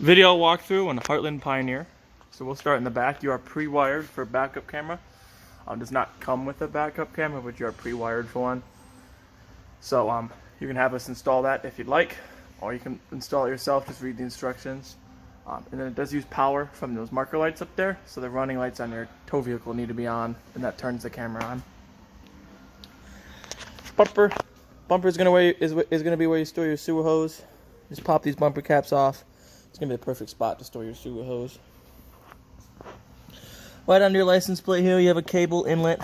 Video walkthrough on Heartland Pioneer. So we'll start in the back. You are pre-wired for backup camera. Does not come with a backup camera, but you are pre-wired for one. So you can have us install that if you'd like, or you can install it yourself. Just read the instructions. And then it does use power from those marker lights up there, so the running lights on your tow vehicle need to be on, and that turns the camera on. Bumper is gonna be where you store your sewer hose. Just pop these bumper caps off. It's gonna be the perfect spot to store your sewer hose. Right under your license plate here, you have a cable inlet.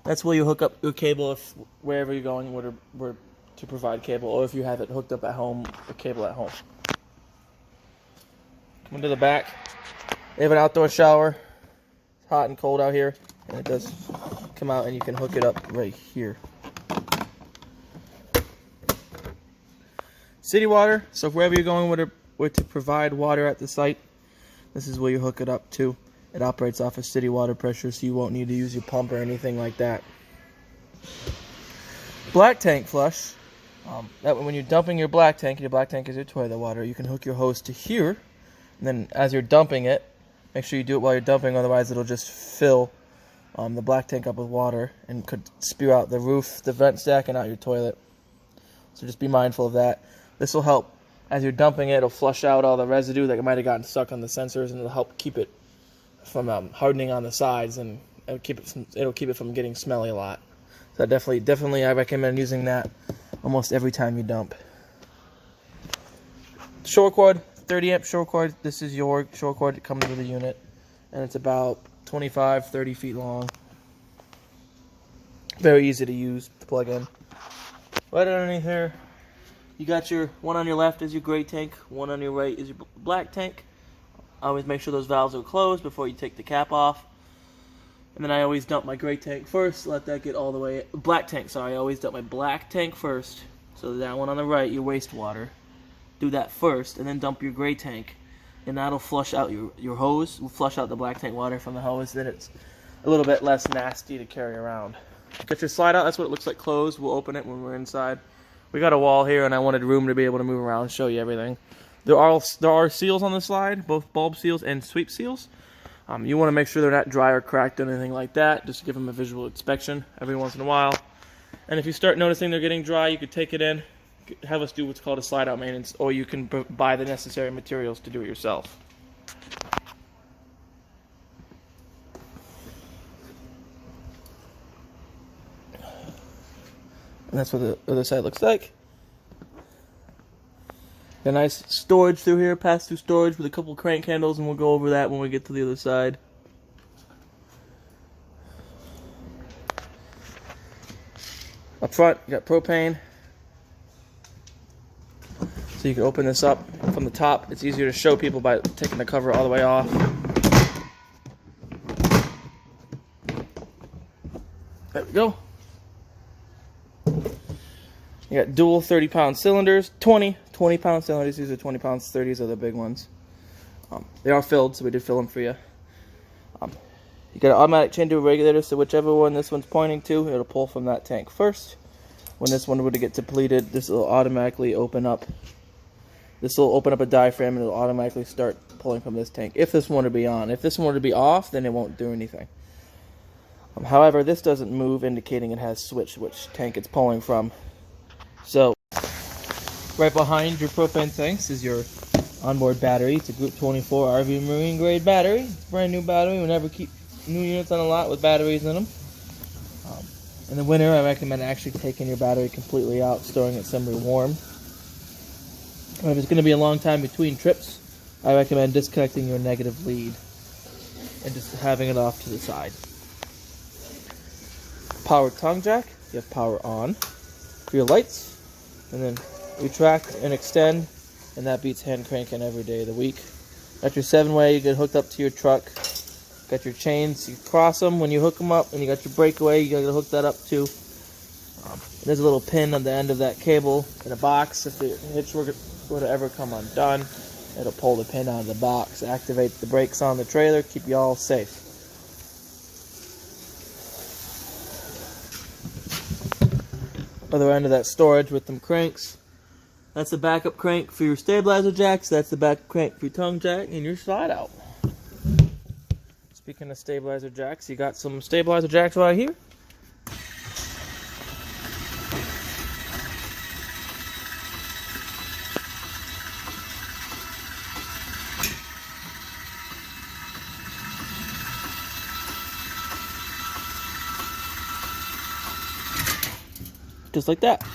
That's where you hook up your cable if wherever you're going were to provide cable, or if you have it hooked up at home, the cable at home. Come into the back. They have an outdoor shower. It's hot and cold out here, and it does come out, and you can hook it up right here. City water. So wherever you're going where to provide water at the site, this is where you hook it up to. It operates off of city water pressure, so you won't need to use your pump or anything like that. Black tank flush. That when you're dumping your black tank is your toilet water, you can hook your hose to here, and then as you're dumping it, make sure you do it while you're dumping, otherwise it'll just fill the black tank up with water and could spew out the roof, the vent stack, and out your toilet. So just be mindful of that. This will help as you're dumping it. It'll flush out all the residue that might have gotten stuck on the sensors, and it'll help keep it from hardening on the sides, and it'll keep it from getting smelly a lot. So definitely I recommend using that almost every time you dump. Shore cord, 30 amp shore cord. This is your shore cord that comes with the unit, and it's about 25-30 feet long. Very easy to use to plug in. Right underneath here, you got your one on your left is your gray tank, one on your right is your black tank. Always make sure those valves are closed before you take the cap off. And then I always dump my gray tank first, let that get all the way, black tank, sorry, I always dump my black tank first. So that one on the right, your wastewater. Do that first, and then dump your gray tank. And that'll flush out your hose, will flush out the black tank water from the hose, then it's a little bit less nasty to carry around. Get your slide out, that's what it looks like closed. We'll open it when we're inside. We got a wall here, and I wanted room to be able to move around and show you everything. There are seals on the slide, both bulb seals and sweep seals. You want to make sure they're not dry or cracked or anything like that. Just give them a visual inspection every once in a while. And if you start noticing they're getting dry, you could take it in, have us do what's called a slide out maintenance, or you can buy the necessary materials to do it yourself. And that's what the other side looks like. A nice storage through here, pass-through storage with a couple crank handles, and we'll go over that when we get to the other side. Up front, you got propane. So you can open this up from the top. It's easier to show people by taking the cover all the way off. There we go. You got dual 30-pound cylinders, 20-pound cylinders. These are 20 pounds, 30s are the big ones. They are filled, so we did fill them for you. You got an automatic changeover regulator, so whichever one this one's pointing to, it'll pull from that tank first. When this one were to get depleted, this will automatically open up. This will open up a diaphragm, and it'll automatically start pulling from this tank. If this one were to be on, if this one were to be off, then it won't do anything. However, this doesn't move, indicating it has switched which tank it's pulling from. So, right behind your propane tanks is your onboard battery. It's a Group 24 RV Marine grade battery. It's a brand new battery. We never keep new units on a lot with batteries in them. In the winter, I recommend actually taking your battery completely out, storing it somewhere warm. And if it's going to be a long time between trips, I recommend disconnecting your negative lead and just having it off to the side. Power tongue jack. You have power on for your lights. And then retract and extend, and that beats hand cranking every day of the week. Got your 7-way, you get hooked up to your truck. Got your chains, you cross them when you hook them up, and you got your breakaway, you gotta hook that up too. There's a little pin on the end of that cable in a box. If the hitch were to ever come undone, it'll pull the pin out of the box, activate the brakes on the trailer, keep you all safe. Other end of that storage with them cranks. That's the backup crank for your stabilizer jacks. That's the backup crank for your tongue jack and your slide out. Speaking of stabilizer jacks, you got some stabilizer jacks right here. Just like that.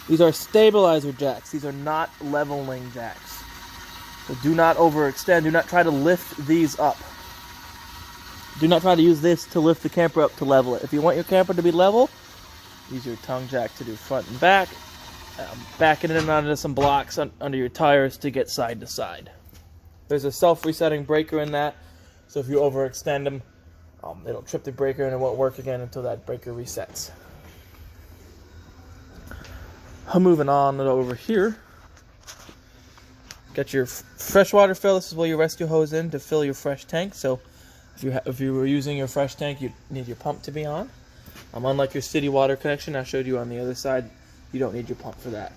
These are stabilizer jacks. These are not leveling jacks. So do not overextend. Do not try to lift these up. Do not try to use this to lift the camper up to level it. If you want your camper to be level, use your tongue jack to do front and back. Back it in and onto some blocks under your tires to get side to side. There's a self-resetting breaker in that. So if you overextend them, it'll trip the breaker and it won't work again until that breaker resets. Moving on over here, got your freshwater fill. This is where you rest your hose in to fill your fresh tank. So if you were using your fresh tank, you need your pump to be on. Unlike your city water connection I showed you on the other side, you don't need your pump for that.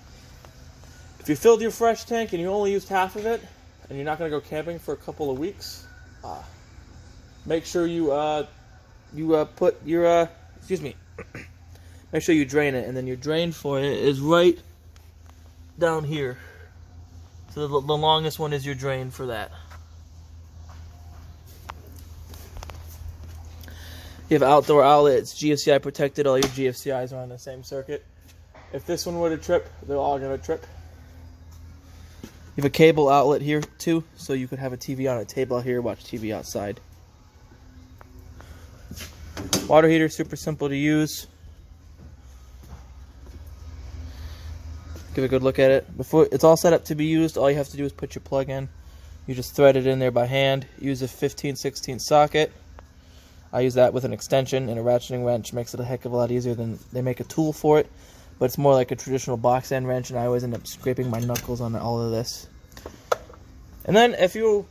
If you filled your fresh tank and you only used half of it, and you're not going to go camping for a couple of weeks, make sure you put your make sure you drain it, and then your drain for it is right down here. So the longest one is your drain for that. You have outdoor outlets, GFCI protected, all your GFCIs are on the same circuit. If this one were to trip, they're all going to trip. You have a cable outlet here too, so you could have a TV on a table here, watch TV outside. Water heater, super simple to use. Give a good look at it. Before it's all set up to be used, all you have to do is put your plug in. You just thread it in there by hand. Use a 15/16 socket. I use that with an extension and a ratcheting wrench. Makes it a heck of a lot easier than they make a tool for it. But it's more like a traditional box end wrench, and I always end up scraping my knuckles on all of this. And then I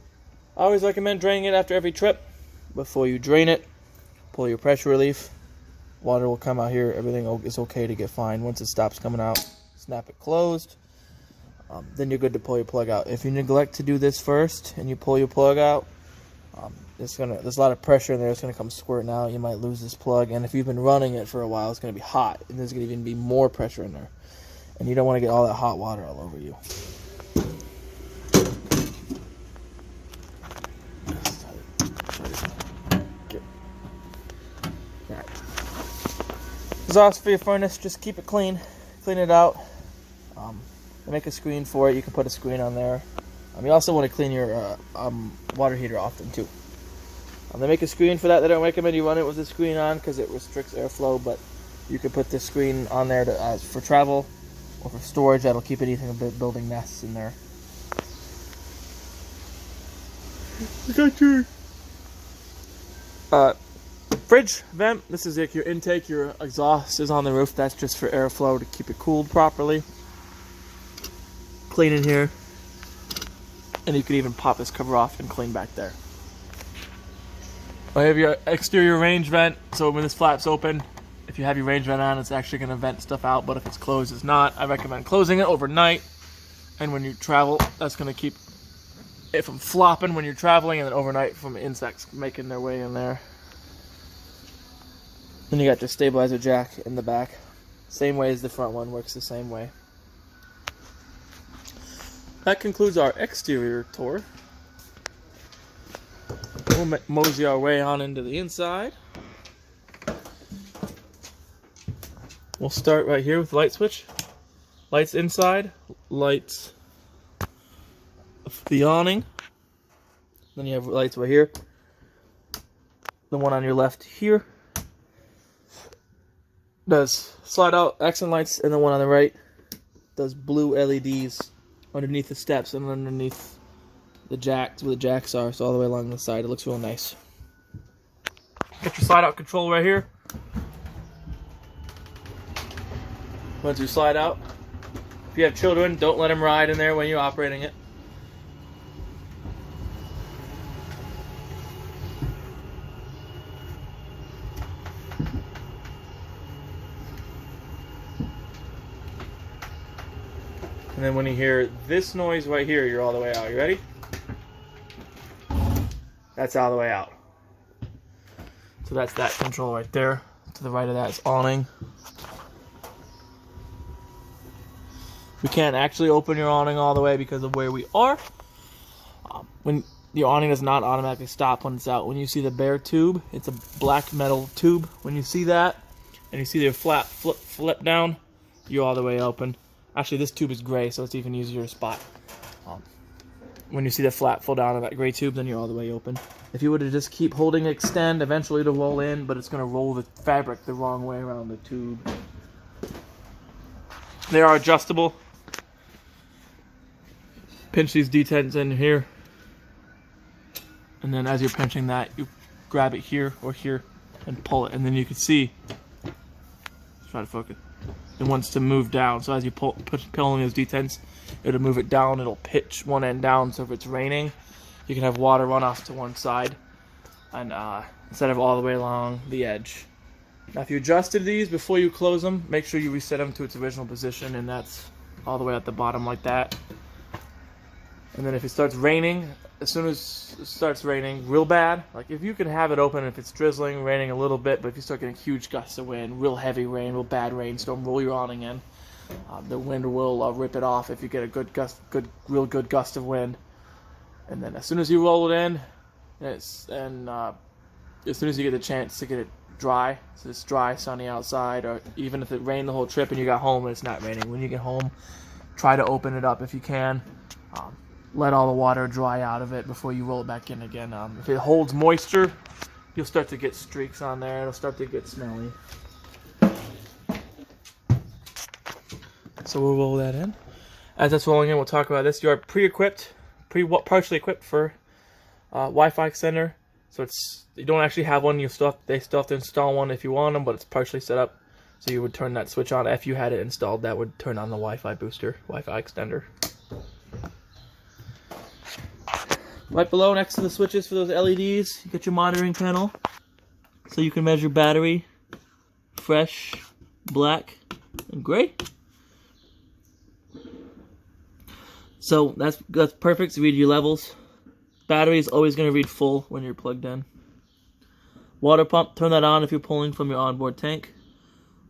always recommend draining it after every trip. Before you drain it, pull your pressure relief. Water will come out here. Everything is okay to get fine. Once it stops coming out, snap it closed. Then you're good to pull your plug out. If you neglect to do this first and you pull your plug out, there's a lot of pressure in there. It's going to come squirting out. You might lose this plug. And if you've been running it for a while, it's going to be hot. And there's going to even be more pressure in there. And you don't want to get all that hot water all over you. Exhaust for your furnace. Just keep it clean. Clean it out. Make a screen for it. You can put a screen on there. You also want to clean your water heater often too. They make a screen for that. They don't recommend you run it with the screen on because it restricts airflow, but you can put this screen on there for travel or for storage. That'll keep anything building nests in there. You got your fridge vent. This is like your intake. Your exhaust is on the roof. That's just for airflow to keep it cooled properly. Clean in here. And you could even pop this cover off and clean back there. I have your exterior range vent, so when this flap's open, if you have your range vent on, it's actually going to vent stuff out, but if it's closed, it's not. I recommend closing it overnight, and when you travel, that's going to keep it from flopping when you're traveling, and then overnight from insects making their way in there. Then you got your stabilizer jack in the back. Same way as the front one, works the same way. That concludes our exterior tour. We'll mosey our way on into the inside. We'll start right here with the light switch. Lights inside, lights of the awning. Then you have lights right here. The one on your left here does slide out accent lights, and the one on the right does blue LEDs underneath the steps and underneath the jacks where the jacks are, so all the way along the side. It looks real nice. Got your slide out control right here. Once you slide out, if you have children, don't let them ride in there when you're operating it. And then when you hear this noise right here, you're all the way out. You ready? That's all the way out. So that's that control right there. To the right of that is awning. We can't actually open your awning all the way because of where we are. When your awning does not automatically stop when it's out. When you see the bare tube, it's a black metal tube. When you see that, and you see the flat flip down, you're all the way open. Actually, this tube is gray, so it's even easier to spot. When you see the flat fall down of that gray tube, then you're all the way open. If you were to just keep holding extend, eventually it'll roll in, but it's going to roll the fabric the wrong way around the tube. They are adjustable. Pinch these detents in here. And then as you're pinching that, you grab it here or here and pull it. And then you can see, try to focus, it wants to move down. So as you pulling those detents, it'll move it down. It'll pitch one end down. So if it's raining, you can have water run off to one side, and instead of all the way along the edge. Now if you adjusted these before you close them, make sure you reset them to its original position, and that's all the way at the bottom like that. And then if it starts raining, as soon as it starts raining real bad, like if you can have it open if it's drizzling, raining a little bit, but if you start getting huge gusts of wind, real heavy rain, real bad rainstorm, roll your awning in. The wind will rip it off if you get a real good gust of wind. And then as soon as you roll it in, as soon as you get the chance to get it dry, so it's dry, sunny outside, or even if it rained the whole trip and you got home and it's not raining, when you get home, try to open it up if you can. Let all the water dry out of it before you roll it back in again. If it holds moisture, you'll start to get streaks on there. It'll start to get smelly. So we'll roll that in. As that's rolling in, we'll talk about this. You are partially equipped for Wi-Fi extender. So you don't actually have one. They still have to install one if you want them, but it's partially set up. So you would turn that switch on. If you had it installed, that would turn on the Wi-Fi booster, Wi-Fi extender. Right below, next to the switches for those LEDs, you got your monitoring panel. So you can measure battery, fresh, black, and gray. So that's perfect to read your levels. Battery is always going to read full when you're plugged in. Water pump, turn that on if you're pulling from your onboard tank.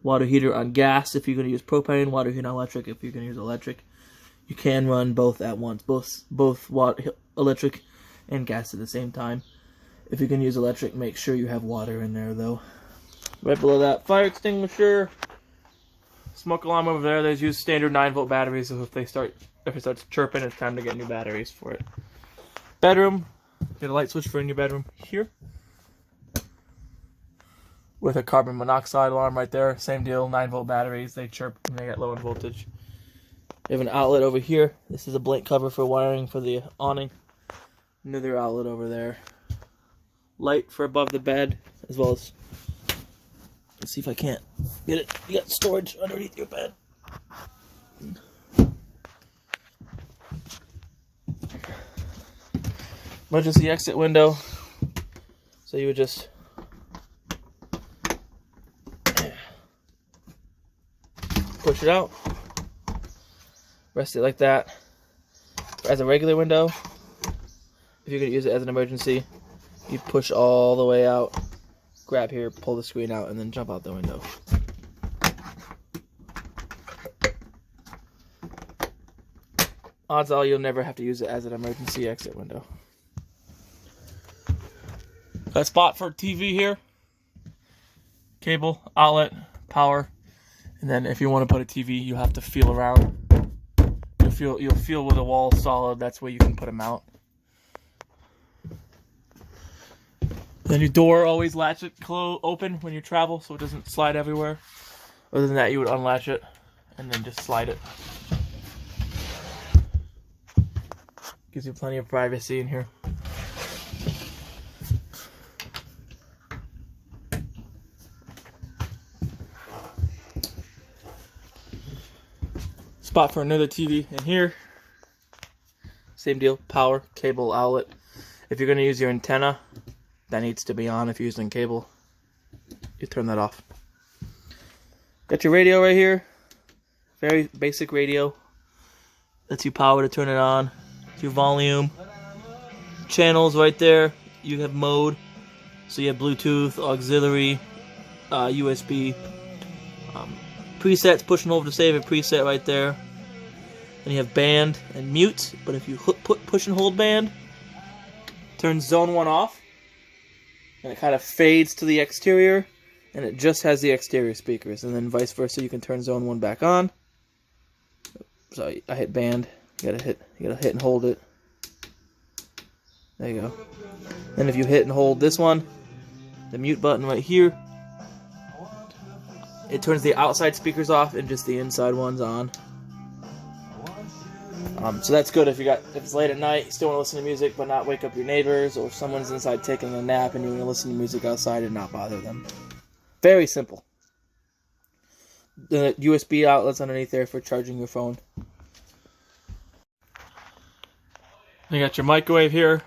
Water heater on gas if you're going to use propane. Water heater on electric if you're going to use electric. You can run both at once, both water, electric and gas at the same time. If you can use electric, make sure you have water in there though. Right below that, fire extinguisher. Smoke alarm over there. They use standard 9-volt batteries, so if it starts chirping, it's time to get new batteries for it. Bedroom, get a light switch for in your bedroom here. With a carbon monoxide alarm right there. Same deal, 9-volt batteries. They chirp when they get low in voltage. You have an outlet over here. This is a blank cover for wiring for the awning. Another outlet over there. Light for above the bed, as well as, let's see if I can't get it. You got storage underneath your bed. Emergency exit window. So you would just push it out. Rest it like that. As a regular window, if you're going to use it as an emergency, you push all the way out, grab here, pull the screen out, and then jump out the window. Odds are you'll never have to use it as an emergency exit window. A spot for TV here. Cable, outlet, power. And then if you want to put a TV, you have to feel around. You'll feel with the wall solid. That's where you can put them out. Then your door, always latch it open when you travel so it doesn't slide everywhere. Other than that, you would unlatch it and then just slide it. Gives you plenty of privacy in here. Spot for another TV in here. Same deal, power, cable, outlet. If you're going to use your antenna, that needs to be on. If you're using cable, you turn that off. Got your radio right here. Very basic radio. That's your power to turn it on. Your volume. Channels right there. You have mode. So you have Bluetooth, auxiliary, USB. Presets, push and hold to save a preset right there. Then you have band and mute. But if you push and hold band, turns zone 1 off. And it kind of fades to the exterior. And it just has the exterior speakers. And then vice versa, you can turn zone 1 back on. So I hit band. You gotta hit and hold it. There you go. Then if you hit and hold this one, the mute button right here, it turns the outside speakers off and just the inside ones on. So that's good if it's late at night, you still want to listen to music but not wake up your neighbors, or if someone's inside taking a nap and you want to listen to music outside and not bother them. Very simple. The USB outlet's underneath there for charging your phone. You got your microwave here.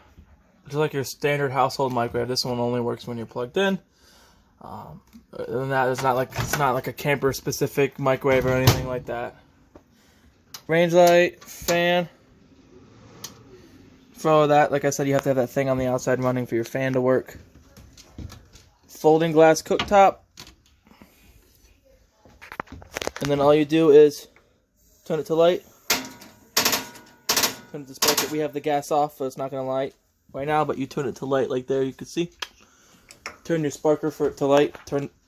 Just like your standard household microwave. This one only works when you're plugged in. Other than that, it's not like a camper specific microwave or anything like that. Range light, fan. For that, like I said, you have to have that thing on the outside running for your fan to work. Folding glass cooktop. And then all you do is turn it to light. Turn it to spark. We have the gas off, so it's not going to light right now, but you turn it to light like there, you can see. Turn your sparker for it to light.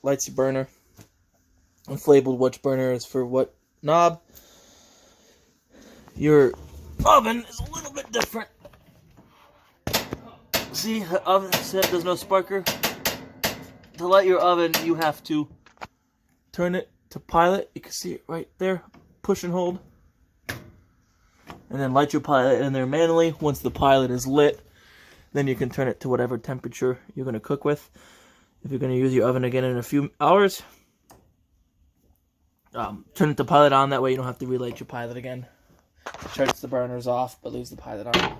Lights your burner. It's labeled which burner is for what knob. Your oven is a little bit different. See, the oven said there's no sparker. To light your oven, you have to turn it to pilot. You can see it right there. Push and hold. And then light your pilot in there manually. Once the pilot is lit, then you can turn it to whatever temperature you're going to cook with. If you're going to use your oven again in a few hours, turn it to pilot on. That way you don't have to relight your pilot again. Shuts the burners off, but leaves the pilot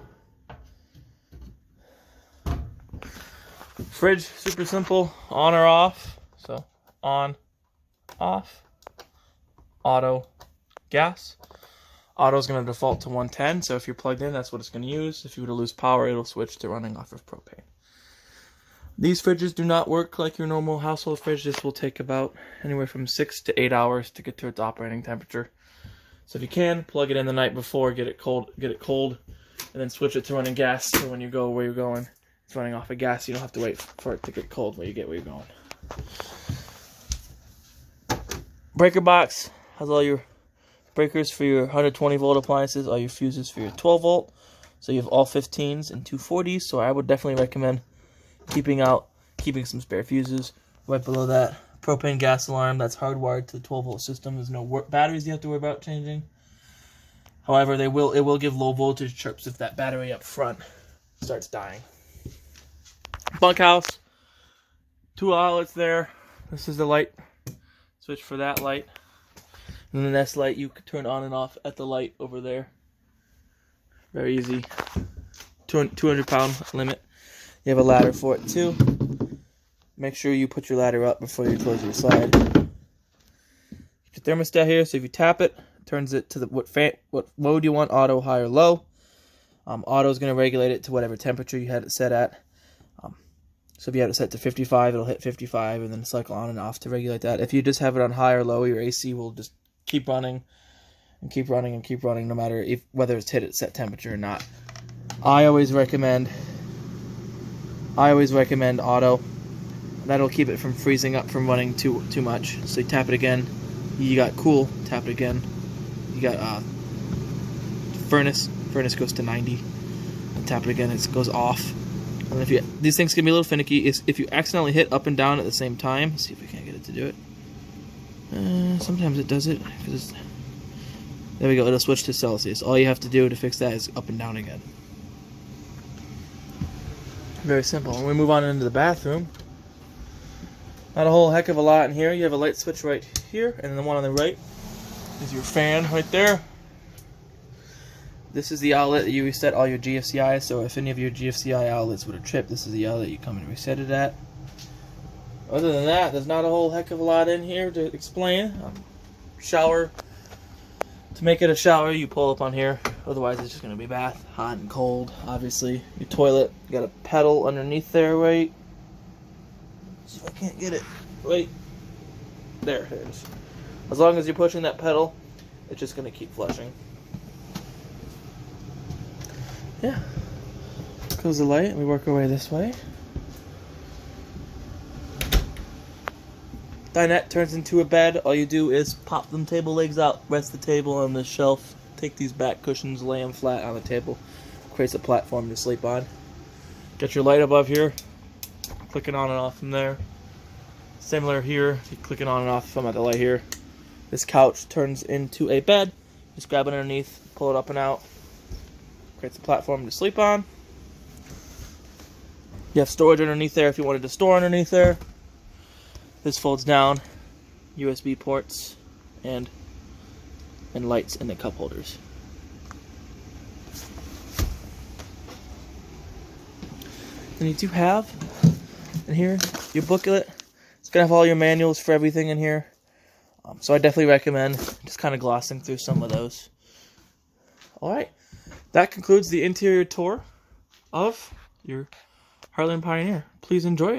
on. Fridge, super simple. On or off. So, on, off. Auto, gas. Auto is going to default to 110, so if you're plugged in, that's what it's going to use. If you were to lose power, it'll switch to running off of propane. These fridges do not work like your normal household fridge. This will take about anywhere from 6 to 8 hours to get to its operating temperature. So if you can, plug it in the night before, get it cold, and then switch it to running gas, so when you go where you're going, it's running off of gas. You don't have to wait for it to get cold when you get where you're going. Breaker box has all your breakers for your 120 volt appliances, all your fuses for your 12 volt. So you have all 15s and 240s. So I would definitely recommend keeping some spare fuses. Right below that, propane gas alarm that's hardwired to the 12 volt system. There's no batteries you have to worry about changing. However, it will give low voltage chirps if that battery up front starts dying. Bunkhouse, 2 outlets there. This is the light switch for that light. And then this light you can turn on and off at the light over there. Very easy. 200-pound limit. You have a ladder for it too. Make sure you put your ladder up before you close your slide. Your thermostat here, so if you tap it, it turns it to what mode you want, auto, high, or low. Auto is going to regulate it to whatever temperature you had it set at. So if you had it set to 55, it'll hit 55 and then cycle on and off to regulate that. If you just have it on high or low, your AC will just keep running and keep running and keep running no matter whether it's hit its set temperature or not. I always recommend auto. That'll keep it from freezing up from running too much. So you tap it again, you got cool, tap it again. You got furnace goes to 90. And tap it again, it goes off. And these things can be a little finicky. If you accidentally hit up and down at the same time, let's see if we can't get it to do it. Sometimes it does it. There we go, it'll switch to Celsius. All you have to do to fix that is up and down again. Very simple. When we move on into the bathroom, not a whole heck of a lot in here. You have a light switch right here, and then the one on the right is your fan right there. This is the outlet that you reset all your GFCI, so if any of your GFCI outlets would have tripped, this is the outlet you come and reset it at. Other than that, there's not a whole heck of a lot in here to explain. Shower To make it a shower, you pull up on here. Otherwise, it's just going to be bath. Hot and cold, obviously. Your toilet, you got a pedal underneath there, wait. See if I can't get it. Wait. There it is. As long as you're pushing that pedal, it's just going to keep flushing. Yeah. Close the light and we work our way this way. Dinette turns into a bed. All you do is pop them table legs out, rest the table on the shelf, take these back cushions, lay them flat on the table. Creates a platform to sleep on. Get your light above here. Clicking on and off from there. Similar here. You're clicking on and off from the light here. This couch turns into a bed. Just grab it underneath, pull it up and out. Creates a platform to sleep on. You have storage underneath there if you wanted to store underneath there. This folds down. USB ports and lights in the cup holders. Then you do have in here your booklet. It's gonna have all your manuals for everything in here. So I definitely recommend just kind of glossing through some of those. Alright, that concludes the interior tour of your Heartland Pioneer. Please enjoy it.